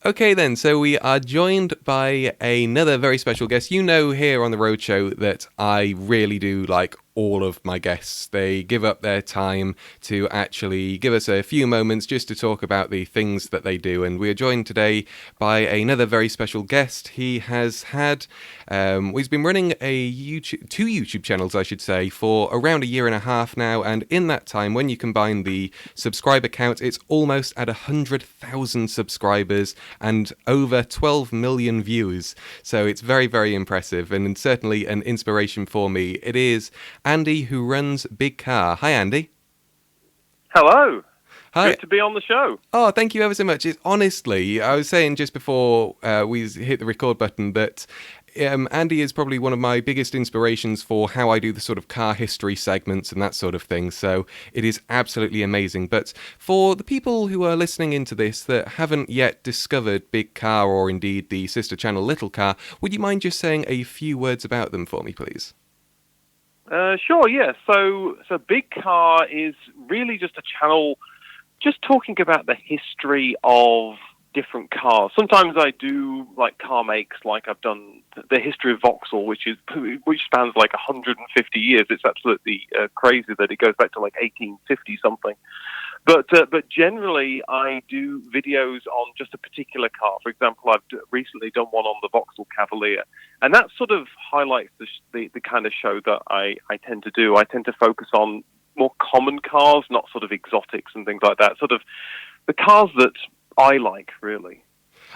Okay then, so we are joined by another very special guest. You know here on the Roadshow that I really do like all of my guests. They give up their time to actually give us a few moments just to talk about the things that they do. And we are joined today by another very special guest. He has had, he's been running two YouTube channels, I should say, for around a year and a half now. And in that time, when you combine the subscriber count, it's almost at 100,000 subscribers and over 12 million views. So it's very, very impressive and certainly an inspiration for me. It is Andy, who runs BigCar. Hi, Andy. Hello. Hi. Good to be on the show. Oh, thank you ever so much. Honestly, I was saying just before we hit the record button that Andy is probably one of my biggest inspirations for how I do the sort of car history segments and that sort of thing. So it is absolutely amazing. But for the people who are listening into this that haven't yet discovered BigCar or indeed the sister channel Little Car, would you mind just saying a few words about them for me, please? Sure, yeah. So BigCar is really just a channel just talking about the history of different cars. Sometimes I do like car makes, like I've done the history of Vauxhall, which spans like 150 years. It's absolutely crazy that it goes back to like 1850 something. But generally, I do videos on just a particular car. For example, I've recently done one on the Vauxhall Cavalier, and that sort of highlights the kind of show that I tend to do. I tend to focus on more common cars, not sort of exotics and things like that. Sort of the cars that I like, really.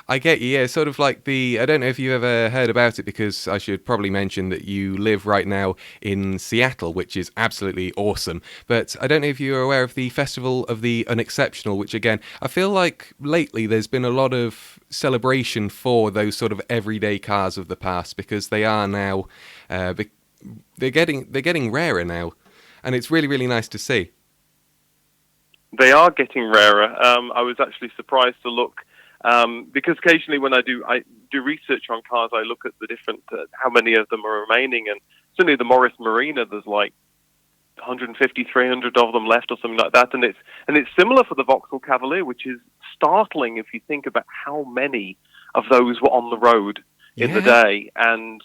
I get you, yeah, sort of like I don't know if you ever heard about it, because I should probably mention that you live right now in Seattle, which is absolutely awesome, but I don't know if you're aware of the Festival of the Unexceptional, which again, I feel like lately there's been a lot of celebration for those sort of everyday cars of the past, because they are now, they're getting rarer now, and it's really, really nice to see. They are getting rarer. I was actually surprised to look, because occasionally when I do research on cars, I look at the different, how many of them are remaining, and certainly the Morris Marina, there's like 150, 300 of them left or something like that, and it's similar for the Vauxhall Cavalier, which is startling if you think about how many of those were on the road in the day. And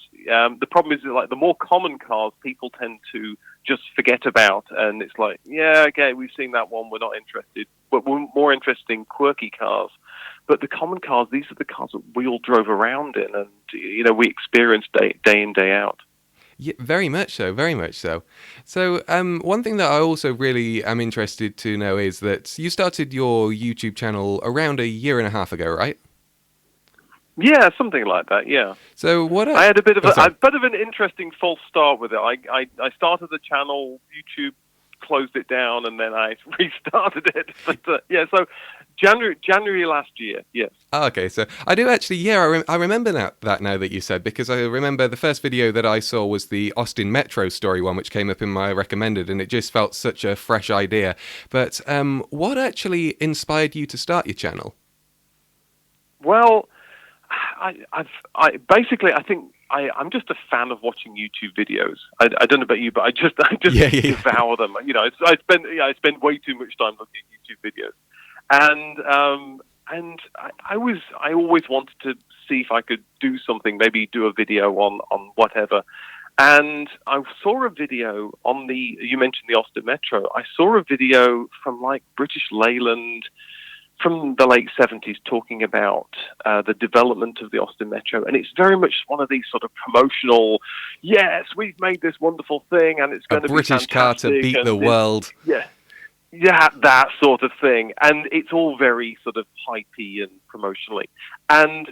the problem is that, like, the more common cars people tend to just forget about, and it's like, yeah, okay, we've seen that one, we're not interested, but we're more interested in quirky cars. But the common cars, these are the cars that we all drove around in, and we experienced day in, day out. Yeah, very much so, very much so. So one thing that I also really am interested to know is that you started your YouTube channel around a year and a half ago, right? Yeah, something like that. Yeah. So I had a bit of an interesting false start with it. I started the channel, YouTube closed it down, and then I restarted it. But yeah, so January last year. Yes. Oh, okay, so I do actually. Yeah, I remember that now that you said, because I remember the first video that I saw was the Austin Metro story one, which came up in my recommended, and it just felt such a fresh idea. But what actually inspired you to start your channel? Well, I think I'm just a fan of watching YouTube videos. I don't know about you, but I just devour them. I spend way too much time looking at YouTube videos, and I always wanted to see if I could do something, maybe do a video on whatever. And I saw a video on you mentioned the Austin Metro. I saw a video from like British Leyland from the late 70s talking about the development of the Austin Metro. And it's very much one of these sort of promotional, yes, we've made this wonderful thing and it's going to be fantastic. A British car to beat the world. Yeah, that sort of thing. And it's all very sort of hypey and promotionally. And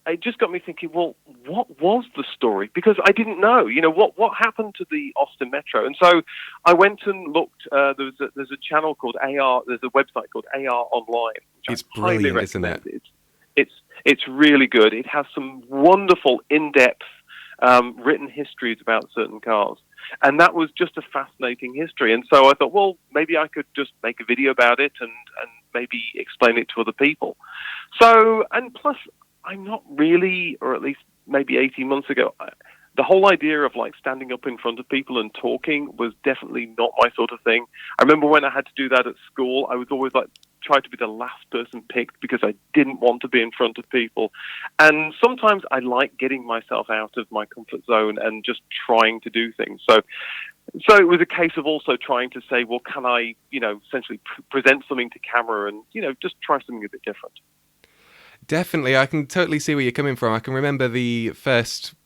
it just got me thinking, well, what was the story? Because I didn't know, what happened to the Austin Metro? And so I went and looked. There's a channel called AR. There's a website called AR Online. It's brilliant, isn't it? It's really good. It has some wonderful, in-depth written histories about certain cars. And that was just a fascinating history. And so I thought, well, maybe I could just make a video about it and maybe explain it to other people. So, and plus, I'm not really, or at least maybe 18 months ago, the whole idea of like standing up in front of people and talking was definitely not my sort of thing. I remember when I had to do that at school, I was always like tried to be the last person picked because I didn't want to be in front of people. And sometimes I like getting myself out of my comfort zone and just trying to do things. So it was a case of also trying to say, well, can I, essentially present something to camera and, just try something a bit different. Definitely. I can totally see where you're coming from. I can remember the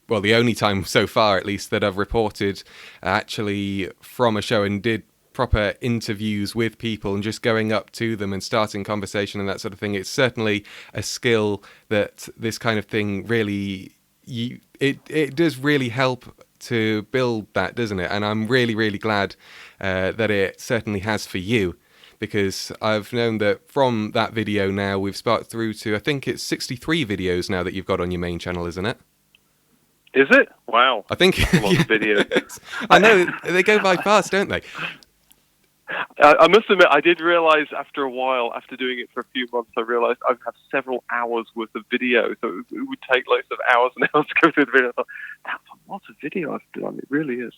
only time so far, at least, that I've reported actually from a show and did proper interviews with people and just going up to them and starting conversation and that sort of thing. It's certainly a skill that this kind of thing really, it does really help to build that, doesn't it? And I'm really, really glad that it certainly has for you, because I've known that from that video now we've sparked through to, I think it's 63 videos now that you've got on your main channel, isn't it? Is it? Wow. I think a lot of videos. I know, they go by fast, don't they? I must admit, I did realize after a while, after doing it for a few months, I realized I would have several hours worth of video. So it would take loads of hours and hours to go through the video. I thought, that's a lot of video I've done. It really is.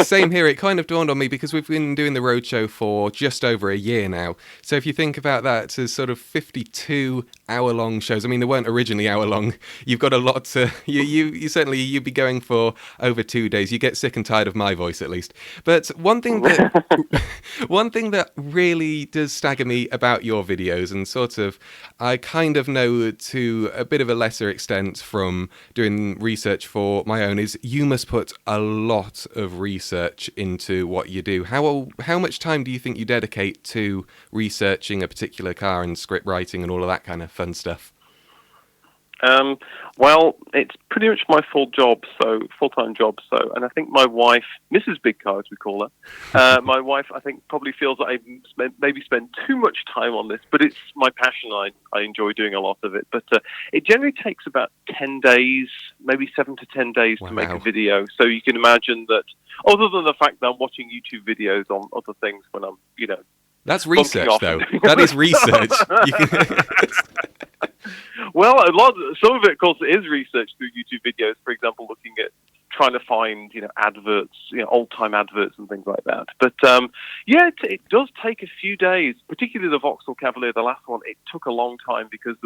Same here. It kind of dawned on me because we've been doing the roadshow for just over a year now. So if you think about that as sort of 52-hour-long shows, I mean, they weren't originally hour-long. You've got a lot to... You certainly, you'd be going for over 2 days. You get sick and tired of my voice, at least. But one thing that really does stagger me about your videos, and sort of I kind of know to a bit of a lesser extent from doing research for my own, is you must put a lot of research into what you do. How much time do you think you dedicate to researching a particular car and script writing and all of that kind of fun stuff? Well, it's pretty much my full-time job. So, and I think my wife, Mrs. BigCar, as we call her, my wife, I think, probably feels that I maybe spend too much time on this, but it's my passion. I enjoy doing a lot of it. But it generally takes about 10 days, maybe 7 to 10 days to make a video. So you can imagine that, other than the fact that I'm watching YouTube videos on other things when I'm, That's research, though. That is research. Well, some of it, of course, is research through YouTube videos. For example, looking at trying to find, adverts, old-time adverts and things like that. But it does take a few days. Particularly the Vauxhall Cavalier, the last one. It took a long time because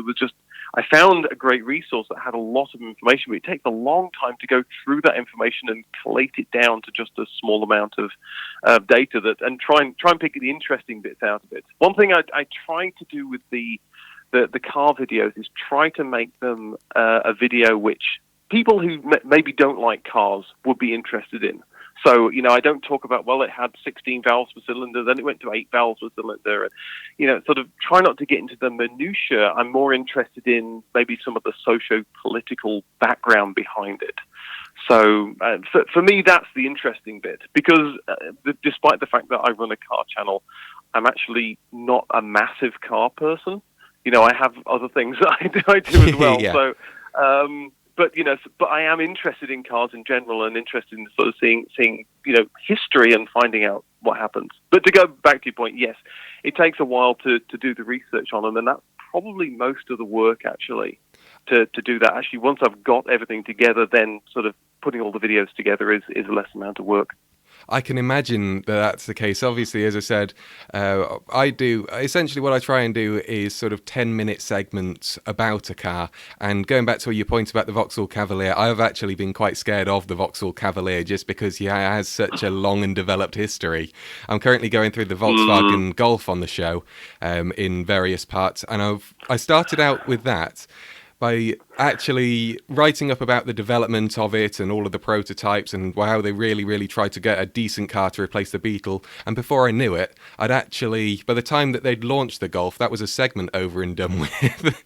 I found a great resource that had a lot of information, but it takes a long time to go through that information and collate it down to just a small amount of data and try and pick the interesting bits out of it. One thing I try to do with the car videos is try to make them a video which people who maybe don't like cars would be interested in. So, I don't talk about, well, it had 16 valves per cylinder, then it went to 8 valves per cylinder. And, sort of try not to get into the minutiae. I'm more interested in maybe some of the socio-political background behind it. So for me, that's the interesting bit, because despite the fact that I run a car channel, I'm actually not a massive car person. I have other things that I do as well. Yeah. So, but I am interested in cars in general and interested in sort of seeing history and finding out what happens. But to go back to your point, yes, it takes a while to do the research on them, and that's probably most of the work actually to do that. Actually, once I've got everything together, then sort of putting all the videos together is a less amount of work. I can imagine that that's the case. Obviously, as I said, I do essentially what I try and do is sort of 10-minute segments about a car. And going back to your point about the Vauxhall Cavalier, I've actually been quite scared of the Vauxhall Cavalier just because he has such a long and developed history. I'm currently going through the Volkswagen Golf on the show in various parts, and I started out with that by actually writing up about the development of it and all of the prototypes and how they really, really tried to get a decent car to replace the Beetle. And before I knew it, I'd actually, by the time that they'd launched the Golf, that was a segment over and done with.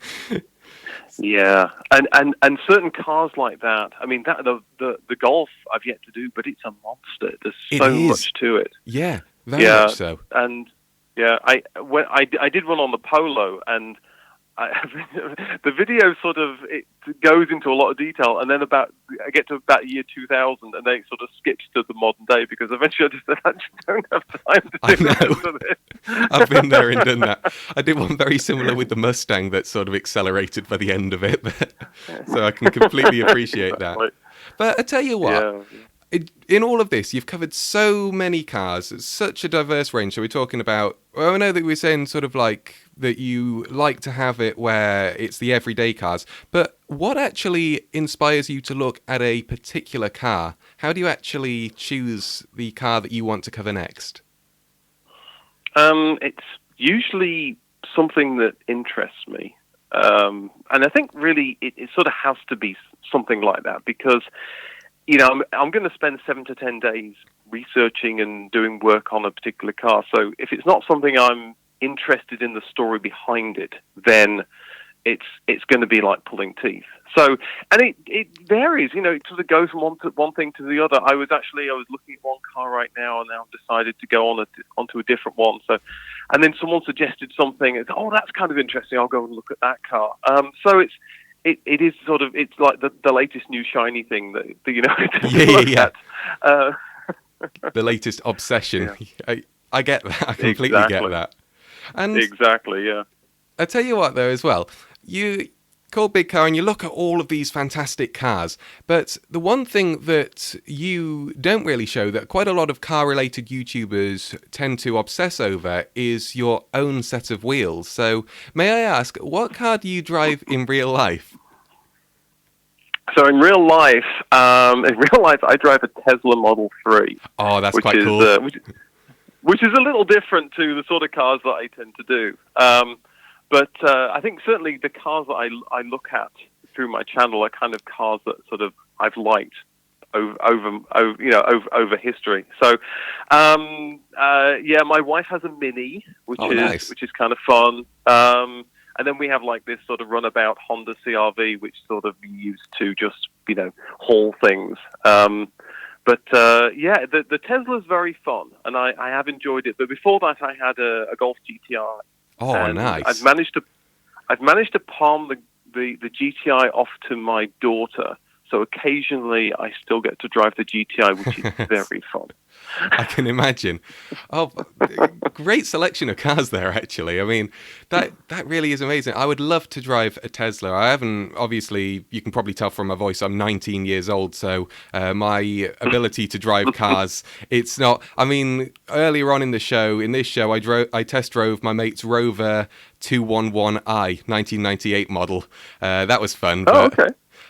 Yeah, and certain cars like that. I mean, the Golf I've yet to do, but it's a monster. There's so much to it. Yeah, very much so. And I did one on the Polo, and the video sort of it goes into a lot of detail, and then I get to about year 2000, and then it sort of skips to the modern day because eventually I just said I just don't have time to do this. I've been there and done that. I did one very similar with the Mustang that sort of accelerated by the end of it, so I can completely appreciate that. But I tell you what. Yeah. In all of this, you've covered so many cars. It's such a diverse range. So we're talking about, well, I know that we're saying sort of like that you like to have it where it's the everyday cars, but what actually inspires you to look at a particular car? How do you actually choose the car that you want to cover next? It's usually something that interests me. And I think really it sort of has to be something like that because, I'm going to spend 7 to 10 days researching and doing work on a particular car. So if it's not something I'm interested in the story behind it, then it's going to be like pulling teeth. So, and it varies, it sort of goes from one thing to the other. I was looking at one car right now and now I've decided to go onto a different one. So, and then someone suggested something, that's kind of interesting, I'll go and look at that car. So it is sort of, it's like the latest new shiny thing that Yeah. The latest obsession. Yeah. I get that. I completely get that. And exactly, yeah. I tell you what, though, as well, you call BigCar and you look at all of these fantastic cars, but the one thing that you don't really show that quite a lot of car-related YouTubers tend to obsess over is your own set of wheels. So may I ask, what car do you drive in real life? So in real life, I drive a Tesla Model 3. Oh, that's quite cool. Which is a little different to the sort of cars that I tend to do. But I think certainly the cars that I look at through my channel are kind of cars that sort of I've liked over history. So my wife has a Mini, which is kind of fun. And then we have like this sort of runabout Honda CRV, which sort of we use to just haul things. But the Tesla's very fun, and I have enjoyed it. But before that, I had a Golf GTI. Oh, and nice! I've managed to palm the GTI off to my daughter. So occasionally, I still get to drive the GTI, which is very fun. I can imagine. Oh, great selection of cars there, actually. I mean, that really is amazing. I would love to drive a Tesla. I haven't, obviously, you can probably tell from my voice, I'm 19 years old, so my ability to drive cars, it's not, I mean, earlier on in this show, I test drove my mate's Rover 211i, 1998 model. That was fun. Okay.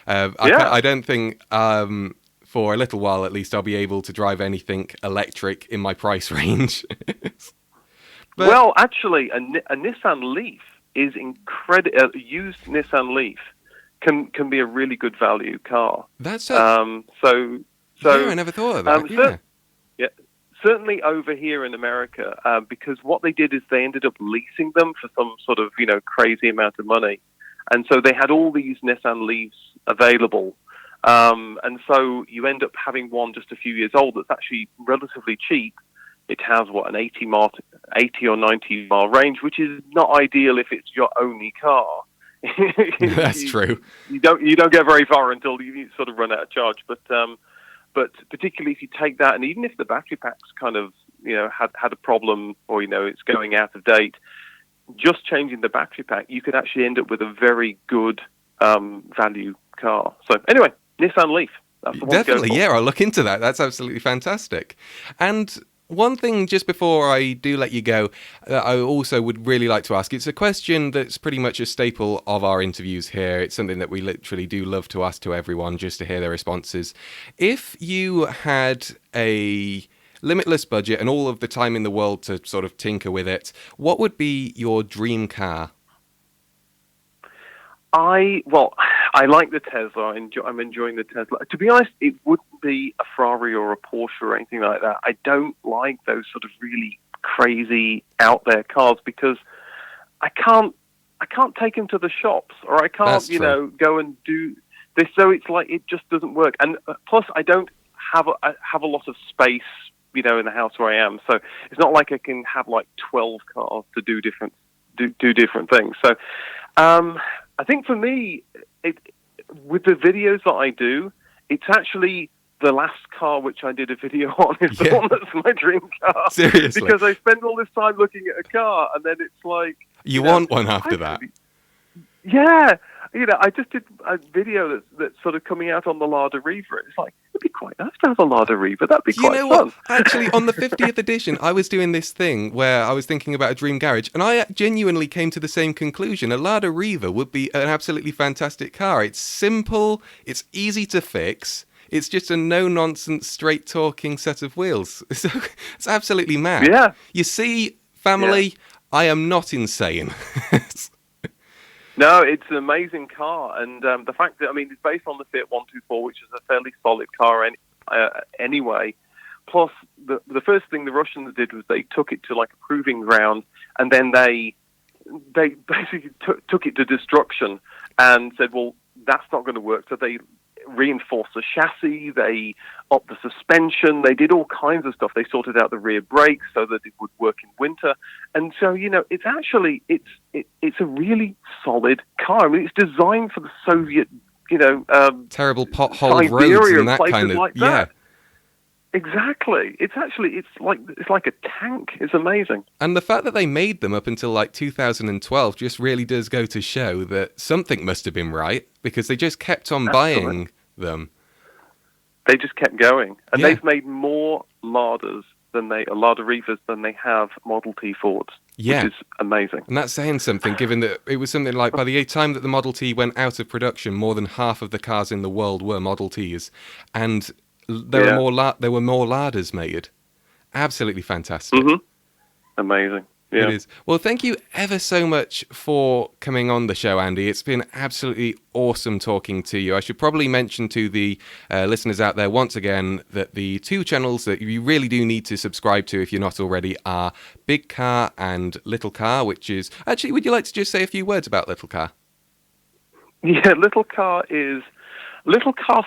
I don't think, for a little while at least, I'll be able to drive anything electric in my price range. Well, actually, a Nissan Leaf is incredible. Used Nissan Leaf can be a really good value car. That's I never thought of that. Certainly over here in America, because what they did is they ended up leasing them for some sort of crazy amount of money. And so they had all these Nissan Leafs available. And so you end up having one just a few years old that's actually relatively cheap. It has, an 80 or 90 mile range, which is not ideal if it's your only car. That's true. You don't get very far until you sort of run out of charge. But particularly if you take that, and even if the battery pack's kind of, had a problem or, it's going out of date, just changing the battery pack, you could actually end up with a very good value car. So anyway, Nissan Leaf. That's the one definitely, to go for. Yeah, I'll look into that. That's absolutely fantastic. And one thing, just before I do let you go, I also would really like to ask. It's a question that's pretty much a staple of our interviews here. It's something that we literally do love to ask to everyone, just to hear their responses. If you had a limitless budget and all of the time in the world to sort of tinker with it, what would be your dream car? I like the Tesla. I'm enjoying the Tesla. To be honest, it wouldn't be a Ferrari or a Porsche or anything like that. I don't like those sort of really crazy out there cars because I can't take them to the shops, or I can't go and do this. So it's like it just doesn't work. And plus, I don't have a lot of space, in the house where I am. So it's not like I can have like 12 cars to do different things. So I think for me, with the videos that I do, it's actually the last car which I did a video on is the one that's my dream car. Seriously. Because I spend all this time looking at a car, and then it's like... You want one after that. Yeah. I just did a video that's sort of coming out on the Lada Riva. It's like, it'd be quite nice to have a Lada Riva. That'd be quite fun. What? Actually, on the 50th edition, I was doing this thing where I was thinking about a dream garage, and I genuinely came to the same conclusion. A Lada Riva would be an absolutely fantastic car. It's simple, it's easy to fix. It's just a no-nonsense, straight-talking set of wheels. So it's absolutely mad. Yeah. You see, family, I am not insane. No, it's an amazing car, and the fact that, it's based on the Fiat 124, which is a fairly solid car anyway. Plus, the first thing the Russians did was they took it to like a proving ground, and then they basically took it to destruction and said, well, that's not going to work. So they reinforced the chassis, they upped the suspension, they did all kinds of stuff. They sorted out the rear brakes so that it would work in winter. And so, it's actually, it's a really solid car. It's designed for the Soviet, terrible potholed Siberia roads and that kind of, like that. Exactly. It's like a tank. It's amazing. And the fact that they made them up until like 2012 just really does go to show that something must have been right, because they just kept on buying them. They just kept going, and they've made more Lada Rivas than they have Model T Fords. Yeah, which is amazing. And that's saying something, given that it was something like by the time that the Model T went out of production, more than half of the cars in the world were Model Ts, and there were more Ladas made. Absolutely fantastic. Mm-hmm. Amazing. Yeah. It is. Well, thank you ever so much for coming on the show, Andy. It's been absolutely awesome talking to you. I should probably mention to the listeners out there once again that the two channels that you really do need to subscribe to if you're not already are Big Car and Little Car, which is... Actually, would you like to just say a few words about Little Car? Yeah, Little Car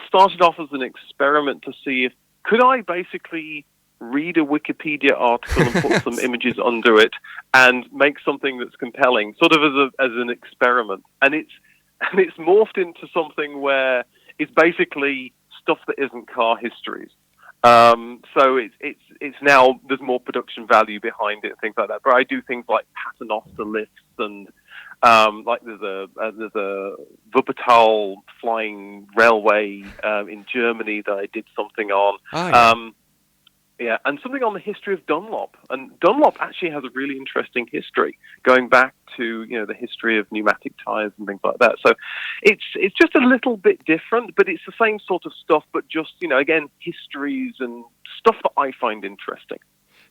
started off as an experiment to see if... Could I basically read a Wikipedia article and put some images under it and make something that's compelling, sort of as an experiment. And it's morphed into something where it's basically stuff that isn't car histories. So it's now there's more production value behind it and things like that. But I do things like paternoster lifts and like there's a Wuppertal flying railway in Germany that I did something on. Oh, yeah. Yeah, and something on the history of Dunlop. And Dunlop actually has a really interesting history, going back to, the history of pneumatic tyres and things like that. So it's just a little bit different, but it's the same sort of stuff, but just, again, histories and stuff that I find interesting.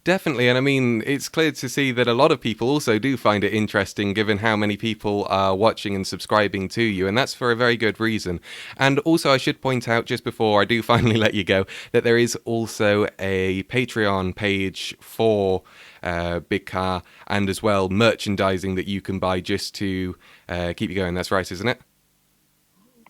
Definitely, and it's clear to see that a lot of people also do find it interesting, given how many people are watching and subscribing to you, and that's for a very good reason. And also, I should point out, just before I do finally let you go, that there is also a Patreon page for Big Car, and as well merchandising that you can buy just to keep you going. That's right, isn't it?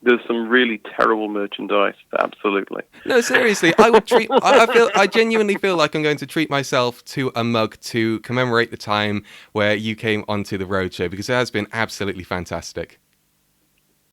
There's some really terrible merchandise, absolutely. No, seriously, I would treat. I genuinely feel like I'm going to treat myself to a mug to commemorate the time where you came onto the roadshow, because it has been absolutely fantastic.